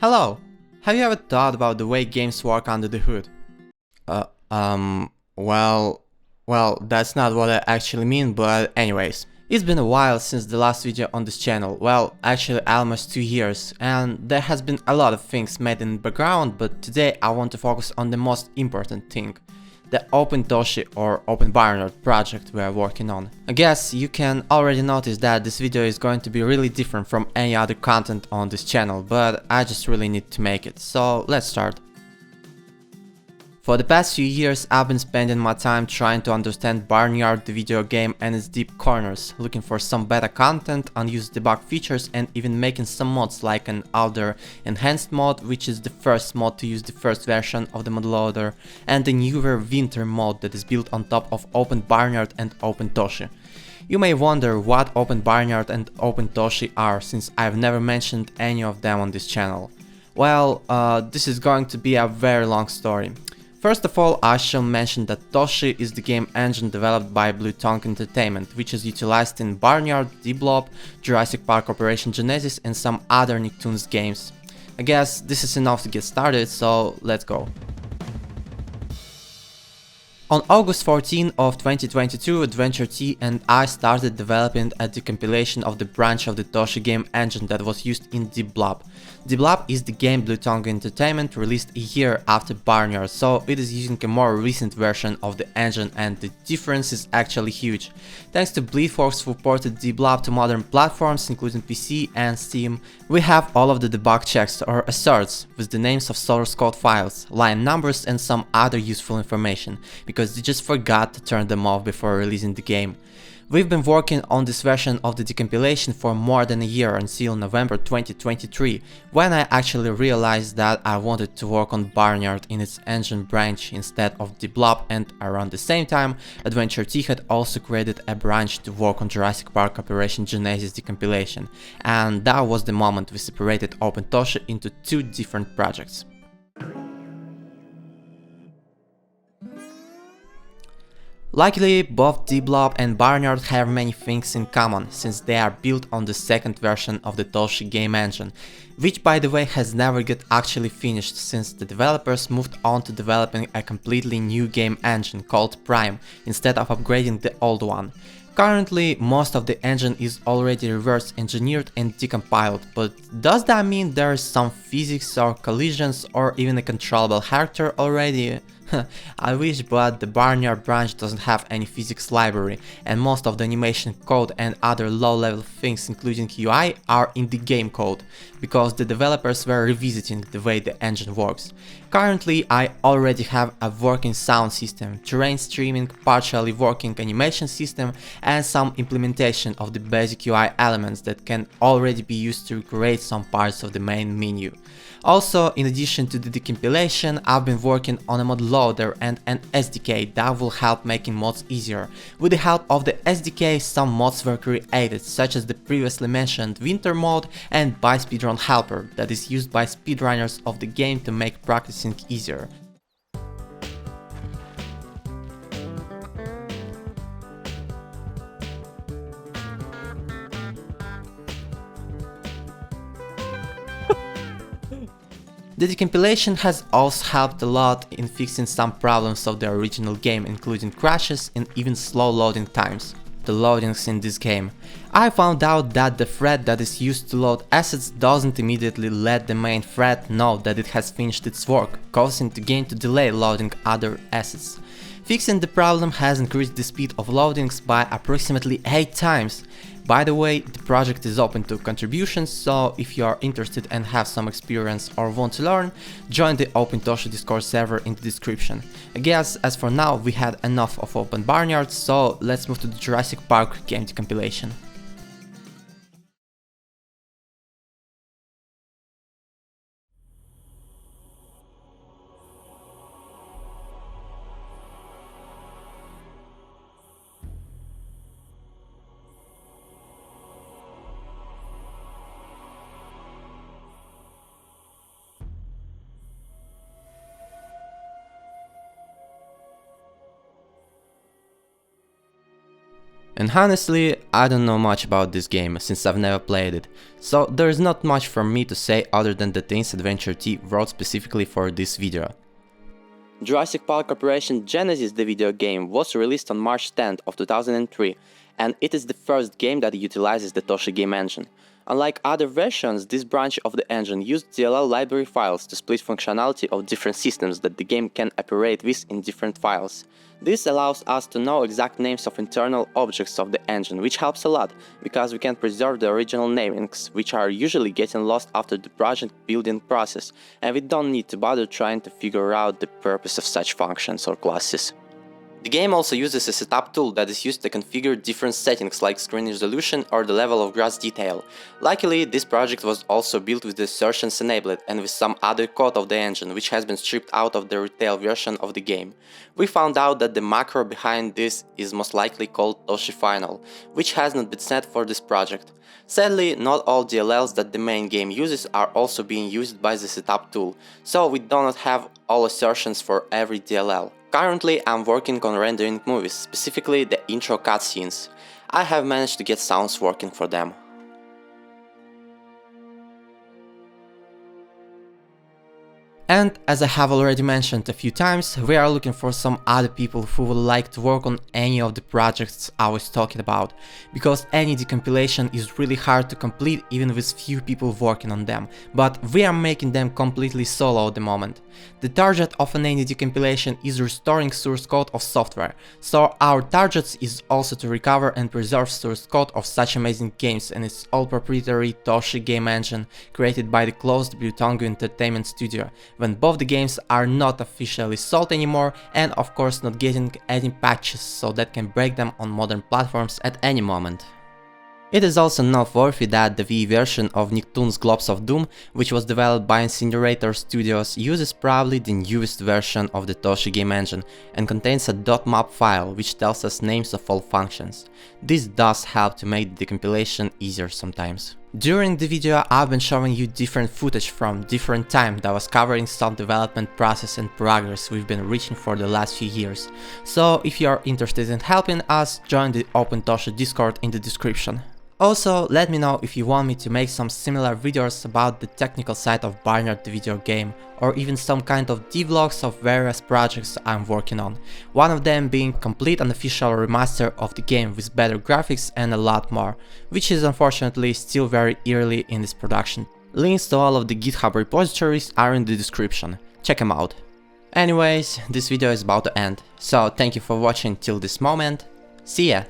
Hello! Have you ever thought about the way games work under the hood? Uh, um, well, that's not what I actually mean, but anyways. It's been a while since the last video on this channel, well, actually almost 2 years, and there has been a lot of things made in the background, but today I want to focus on the most important thing. The OpenTOSHI or OpenBarnyard project we are working on. I guess you can already notice that this video is going to be really different from any other content on this channel, but I just really need to make it, so let's start. For the past few years, I've been spending my time trying to understand Barnyard the video game and its deep corners, looking for some beta content, unused debug features, and even making some mods like an older enhanced mod, which is the first mod to use the first version of the mod loader, and the newer winter mod that is built on top of OpenBarnyard and OpenTOSHI. You may wonder what OpenBarnyard and OpenTOSHI are, since I've never mentioned any of them on this channel. Well, this is going to be a very long story. First of all, I shall mention that TOSHI is the game engine developed by Blue Tongue Entertainment, which is utilized in Barnyard, Blob, Jurassic Park Operation Genesis and some other Nicktoons games. I guess this is enough to get started, so let's go. On August 14 of 2022, Adventure T and I started developing a decompilation of the branch of the TOSHI game engine that was used in Blob. Blob is the game Blue Tongue Entertainment released a year after Barnyard, so it is using a more recent version of the engine and the difference is actually huge. Thanks to Bleedforks who ported Blob to modern platforms including PC and Steam, we have all of the debug checks or asserts with the names of source code files, line numbers and some other useful information, because they just forgot to turn them off before releasing the game. We've been working on this version of the decompilation for more than a year until November 2023, when I actually realized that I wanted to work on Barnyard in its engine branch instead of Blob, and around the same time Adventure T had also created a branch to work on Jurassic Park Operation Genesis decompilation, and that was the moment we separated OpenTOSHI into two different projects. Luckily, both Blob and Barnyard have many things in common, since they are built on the second version of the TOSHI game engine, which by the way has never get actually finished since the developers moved on to developing a completely new game engine called Prime, instead of upgrading the old one. Currently, most of the engine is already reverse engineered and decompiled, but does that mean there is some physics or collisions or even a controllable character already? I wish, but the Barnyard branch doesn't have any physics library, and most of the animation code and other low-level things including UI are in the game code, because the developers were revisiting the way the engine works. Currently I already have a working sound system, terrain streaming, partially working animation system and some implementation of the basic UI elements that can already be used to recreate some parts of the main menu. Also, in addition to the decompilation, I've been working on a mod loader and an SDK that will help making mods easier. With the help of the SDK, some mods were created, such as the previously mentioned Winter mode and by Speedrun Helper that is used by speedrunners of the game to make practicing easier. The decompilation has also helped a lot in fixing some problems of the original game, including crashes and even slow loading times. The loadings in this game. I found out that the thread that is used to load assets doesn't immediately let the main thread know that it has finished its work, causing the game to delay loading other assets. Fixing the problem has increased the speed of loadings by approximately 8 times. By the way, the project is open to contributions, so if you are interested and have some experience or want to learn, join the OpenTOSHI Discord server in the description. I guess as for now we had enough of OpenBarnyard, so let's move to the Jurassic Park game decompilation. And honestly, I don't know much about this game since I've never played it, so there is not much for me to say other than the things Adventure T wrote specifically for this video. Jurassic Park Operation Genesis, the video game, was released on March 10th of 2003, and it is the first game that utilizes the TOSHI game engine. Unlike other versions, this branch of the engine used DLL library files to split functionality of different systems that the game can operate with in different files. This allows us to know exact names of internal objects of the engine, which helps a lot, because we can preserve the original namings, which are usually getting lost after the project building process, and we don't need to bother trying to figure out the purpose of such functions or classes. The game also uses a setup tool that is used to configure different settings like screen resolution or the level of grass detail. Luckily, this project was also built with the assertions enabled and with some other code of the engine, which has been stripped out of the retail version of the game. We found out that the macro behind this is most likely called TOSHI Final, which has not been set for this project. Sadly, not all DLLs that the main game uses are also being used by the setup tool, so we do not have all assertions for every DLL. Currently, I'm working on rendering movies, specifically the intro cutscenes. I have managed to get sounds working for them. And as I have already mentioned a few times, we are looking for some other people who would like to work on any of the projects I was talking about, because any decompilation is really hard to complete even with few people working on them, but we are making them completely solo at the moment. The target of any decompilation is restoring source code of software, so our target is also to recover and preserve source code of such amazing games and its all proprietary TOSHI game engine created by the closed Blutongo Entertainment Studio, when both the games are not officially sold anymore and of course not getting any patches so that can break them on modern platforms at any moment. It is also noteworthy that the Wii version of Nicktoons Globes of Doom, which was developed by Incinerator Studios, uses probably the newest version of the TOSHI game engine and contains a .map file which tells us names of all functions. This does help to make the decompilation easier sometimes. During the video I've been showing you different footage from different time that was covering some development process and progress we've been reaching for the last few years. So if you are interested in helping us, join the OpenTOSHI Discord in the description. Also, let me know if you want me to make some similar videos about the technical side of Barnyard the video game, or even some kind of devlogs of various projects I'm working on, one of them being complete unofficial remaster of the game with better graphics and a lot more, which is unfortunately still very early in this production. Links to all of the GitHub repositories are in the description, check them out. Anyways, this video is about to end, so thank you for watching till this moment, see ya!